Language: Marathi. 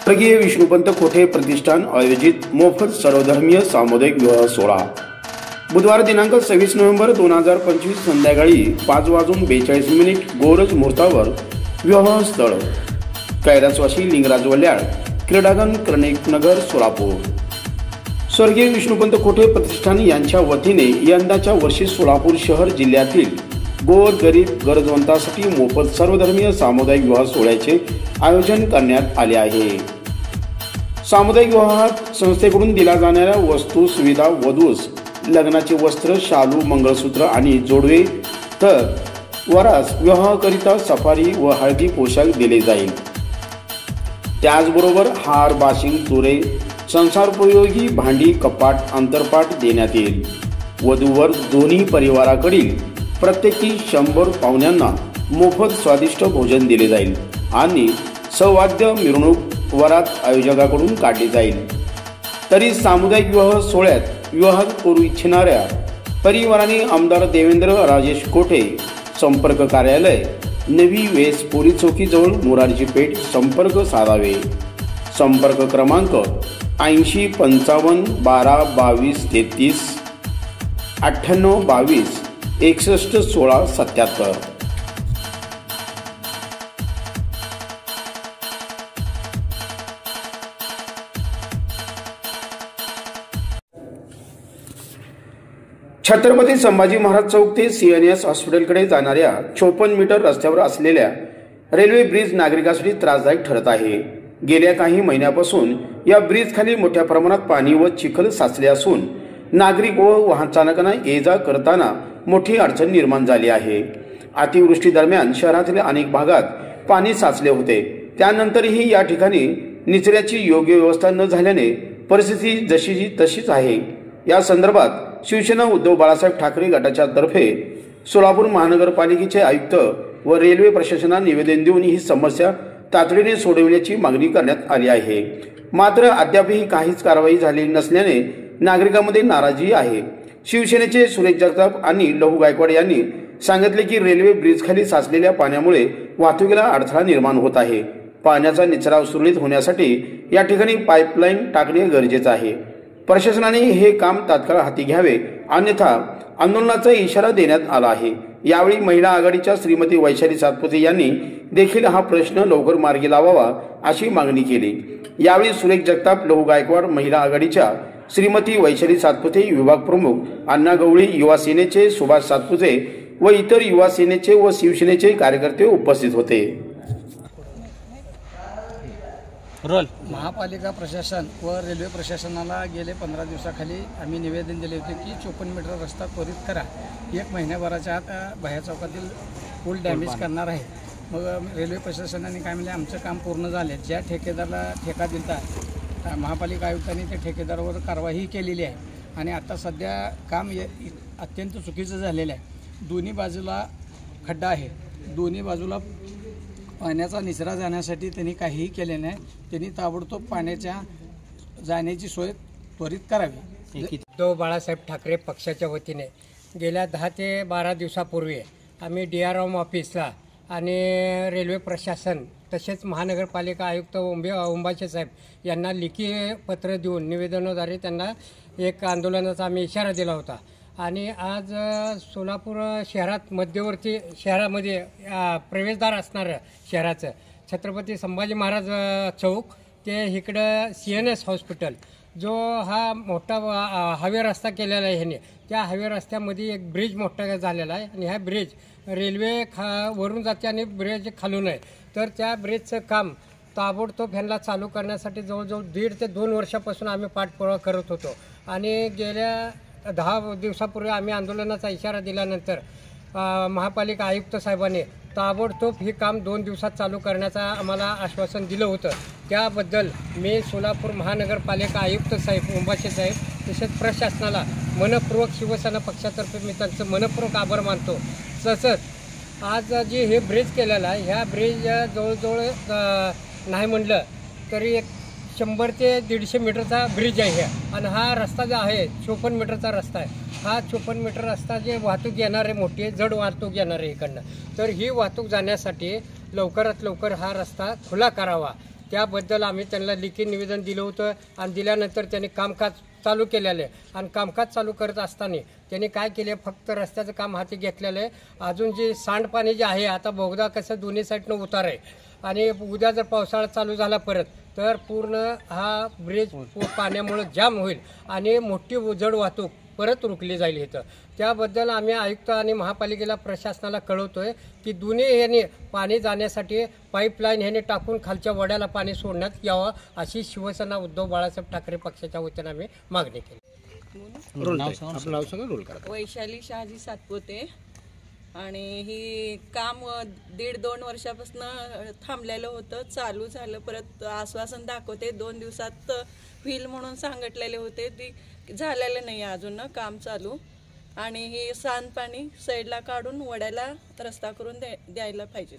स्वर्गीय विष्णुपंत कोठे प्रतिष्ठान आयोजित मोफत सर्वधर्मीय सामुदायिक विवाह सोहळा बुधवार दिनांक 26 नोव्हेंबर 2025 संध्याकाळी 5:42 गोरज मुहूर्तावर विवाह स्थळ कैलासवासी लिंगराज वल्याळ क्रीडांगण कर्णिकनगर सोलापूर। स्वर्गीय विष्णुपंत कोठे प्रतिष्ठान यांच्या वतीने यंदाच्या वर्षी सोलापूर शहर जिल्ह्यातील गोर गरीब गरजवंतांसाठी मोफत सर्वधर्मीय सामुदायिक विवाह सोहळ्याचे आयोजन करण्यात आले आहे। सामुदायिक विवाहात संस्थेकडून दिल्या जाणाऱ्या वस्तू सुविधा वधूस लग्नाचे वस्त्र, शालू, मंगळसूत्र आणि जोडवे तर वरास विवाहाकरिता सफारी व हळदी पोशाख दिले जाईल। त्याचबरोबर हार, बाशिंग, तुरे, संसारोपयोगी भांडी, कपाट, अंतरपाट देण्यात येईल। वधूवर दोन्ही परिवाराकडील प्रत्येकी 100 पाहुण्यांना मोफत स्वादिष्ट भोजन दिले जाईल आणि सौवाद्य मिरवणूक वरात आयोजकाकडून काढली जाईल। तरी सामुदायिक विवाह सोहळ्यात विवाह करू इच्छिणाऱ्या परिवाराने आमदार देवेंद्र राजेश कोठे संपर्क कार्यालय, नवी वेस पोलीस चौकी जवळ मोरारजी पेठ संपर्क साधावे। संपर्क क्रमांक 80 55 12 22 33 98 22 61 16 77। छत्रपती संभाजी महाराज चौक ते CNS हॉस्पिटलकडे जाणाऱ्या 54 मीटर रस्त्यावर असलेल्या रेल्वे ब्रिज नागरिकांसाठी त्रासदायक ठरत आहे। गेल्या काही महिन्यापासून या ब्रिज खाली मोठ्या प्रमाणात पाणी व चिखल साचले असून नागरिक व वाहन चालकांना ये-जा करताना मोठी अडचण निर्माण झाली आहे। अतिवृष्टी दरम्यान शहरातील अनेक भागात पाणी साचले होते, त्यानंतरही या ठिकाणी निचऱ्याची योग्य व्यवस्था न झाल्याने परिस्थिती जशीची तशीच आहे। या संदर्भात शिवसेना उद्धव बाळासाहेब ठाकरे गटाच्या तर्फे सोलापूर महानगरपालिकेचे आयुक्त व रेल्वे प्रशासनाला निवेदन देऊन ही समस्या तातडीने सोडविण्याची मागणी करण्यात आली आहे। मात्र अद्यापही काहीच कारवाई झालेली नसल्याने नागरिकांमध्ये नाराजी आहे। शिवसेनेचे सुरेश जगताप आणि लहू गायकवाड यांनी सांगितले की रेल्वे ब्रिज खाली साचलेल्या पाण्यामुळे वाहतुकीला अडथळा निर्माण होत आहे। पाण्याचा निचरा सुरळीत होण्यासाठी या ठिकाणी पाईपलाईन टाकणे गरजेचे आहे। प्रशासनाने हे काम तात्काळ हाती घ्यावे, अन्यथा आंदोलनाचा इशारा देण्यात आला आहे। यावेळी महिला आघाडीच्या श्रीमती वैशाली सातपुते यांनी देखील हा प्रश्न लवकर मार्गी लावावा अशी मागणी केली। यावेळी सुरेश जगताप, लहू गायकवाड, महिला आघाडीच्या श्रीमती वैशाली सातपुते, विभाग प्रमुख अण्णा गवळी, युवा सेनेचे सुभाष सातपुते व इतर युवा सेनेचे व शिवसेनेचे कार्यकर्ते उपस्थित होते। महापालिका प्रशासन व रेल्वे प्रशासनाला गेले 15 दिवसाखाली आम्ही निवेदन दिले होते की 54 मीटर रस्ता त्वरित करा, 1 महिन्याभराच्या आत बाह्य चौकातील पूल डॅमेज करणार आहे। मग रेल्वे प्रशासनाने काय म्हणले, आमचं काम पूर्ण झाले, ज्या ठेकेदाराला ठेका दिलता महापालिका आयुक्तांनी त्या ठेकेदारावर कारवाई केलेली आहे आणि आता सध्या काम अत्यंत चुकीचं झालेलं आहे। दोन्ही बाजूला खड्डा आहे, दोन्ही बाजूला पाण्याचा निचरा जाण्यासाठी त्यांनी काहीही केले नाही। त्यांनी ताबडतोब पाण्याच्या जाण्याची सोय त्वरित करावी। उद्धव बाळासाहेब ठाकरे पक्षाच्या वतीने गेल्या 10 ते 12 दिवसापूर्वी आम्ही DRM ऑफिसला आणि रेल्वे प्रशासन तसेच महानगरपालिका आयुक्त उंबाशे साहेब यांना लिखी पत्र देऊन निवेदनाद्वारे त्यांना एक आंदोलनाचा आम्ही इशारा दिला होता आणि आज सोलापूर शहरात मध्यवर्ती शहरामध्ये प्रवेशद्वार असणारं शहराचं छत्रपती संभाजी महाराज चौक ते इकडं CNS हॉस्पिटल जो हा मोठा हायवे रस्ता केलेला आहे ह्याने, त्या हायवे रस्त्यामध्ये एक ब्रिज मोठा झालेला आहे आणि हा ब्रिज रेल्वे वरून जाते आणि ब्रिज खालून आहे। तर त्या ब्रिजचं काम ताबडतोब ह्यांना चालू करण्यासाठी जवळजवळ 1.5 ते 2 वर्षापासून आम्ही पाठपुरावा करत होतो आणि गेल्या 10 दिवसापूर्वी आम्ही आंदोलनाचा इशारा दिल्यानंतर महापालिका आयुक्त साहेबांनी ताबडतोब हे काम 2 दिवसात चालू करण्याचा आम्हाला आश्वासन दिलं होतं। त्याबद्दल मी सोलापूर महानगरपालिका आयुक्त साहेब, उंबाशे साहेब तसेच प्रशासनाला मनपूर्वक शिवसेना पक्षातर्फे मी त्यांचं मनपूर्वक आभार मानतो। तसंच आज जे हे ब्रिज केलेलं आहे, ह्या ब्रिज जवळजवळ नाही म्हणलं तरी 100 ते 150 मीटरचा ब्रिज आहे आणि हा रस्ता जो आहे 54 मीटरचा रस्ता आहे। हा 54 मीटर रस्ता जे वाहतूक येणार आहे, मोठी जड वाहतूक येणार आहे इकडनं, तर ही वाहतूक जाण्यासाठी लवकरात लवकर हा रस्ता खुला करावा त्याबद्दल आम्ही त्यांना लिखित निवेदन दिलं होतं आणि दिल्यानंतर त्यांनी कामकाज चालू केलेलं आहे आणि कामकाज चालू करत असताना त्यांनी काय केले, फक्त रस्त्याचं काम हाती घेतलेलं आहे. अजून जे सांडपाणी जे आहे, आता बोगदा कसं दोन्ही साईडनं उतार आहे आणि उद्या जर पावसाळा चालू झाला परत तर पूर्ण हा ब्रिज पाण्यामुळे जाम होईल आणि मोठी जड वाहतूक परत रोखली जाईल इथं. त्याबद्दल आम्ही आयुक्त आणि महापालिकेला प्रशासनाला कळवतोय की दोन्ही ह्याने पाणी जाण्यासाठी पाईपलाईन ह्याने टाकून खालच्या वड्याला पाणी सोडण्यात यावं, अशी शिवसेना उद्धव बाळासाहेब ठाकरे पक्षाच्या वतीने आम्ही मागणी केली. वैशाली शहाजी सातपुते. आणि ही काम 1.5-2 वर्षापासून थांबलेलं होतं, चालू झालं. परत आश्वासन दाखवते 2 दिवसात होईल म्हणून सांगितलेले होते, ती झालेलं नाही अजून काम चालू. आणि हे सांडपाणी साईडला काढून वड्याला रस्ता करून द्यायला पाहिजे.